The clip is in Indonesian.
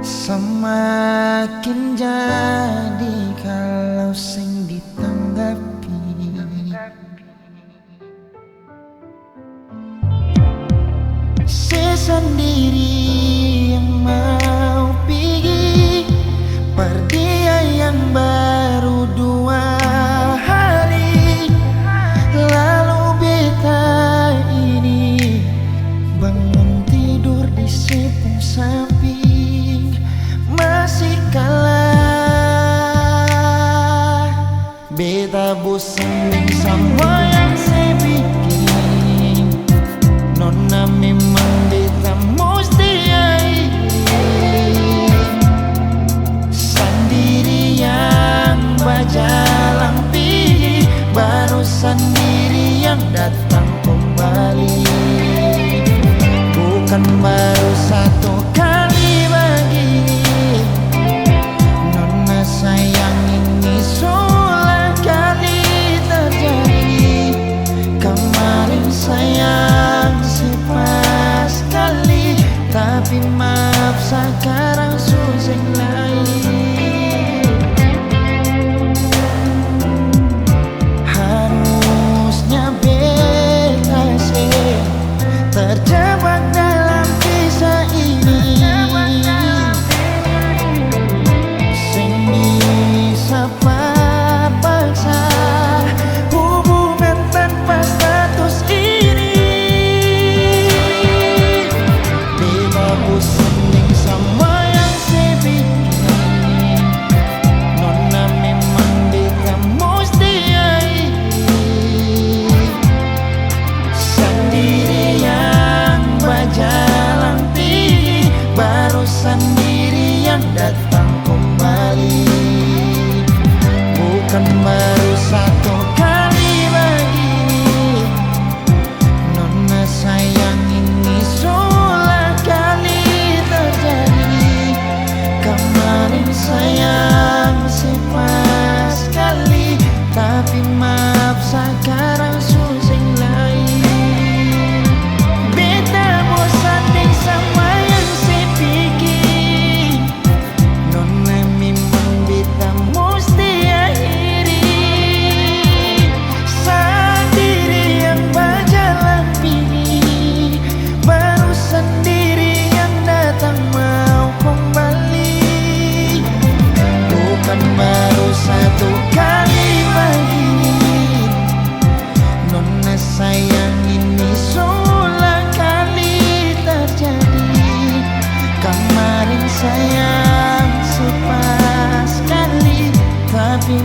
Semakin jadi kalau sing ditanggapi sendiri yang mau pergi perdia yang baru 2 hari lalu beta ini bangun tidur di sepung samping masih kalah. Beta bosan dengan semua yang saya bikin. Nona memang beta mesti akhiri sendirian berjalan pergi, baru sendirian datang kembali. Bukan baru satu kali begini, nona sayang ini sudah kali terjadi. Kemarin sayang sepas kali, tapi maaf sekarang susah lain. Harusnya beta sih terjebak dalam kisah ini, sing bisa paksa hubungan tanpa status ini. Beta bosan dengan semua yang saya bikin. Nona memang beta mesti akhiri sendirian berjalan pergi, baru sendirian datang kembali. Bukan baru satu kali begini, nona sayang ini sudah kali terjadi. Kemarin sayang sepas kali, tapi maaf sekarang susah lain. Beta bosan dengan sama yang saya pikir. Nona memang beta mesti akhiri sendirian berjalan pergi, baru sendirian datang mau kembali. Bukan baru satu kali begini, nona sayang ini sudah kali terjadi. Kemarin sayang sepas kali, tapi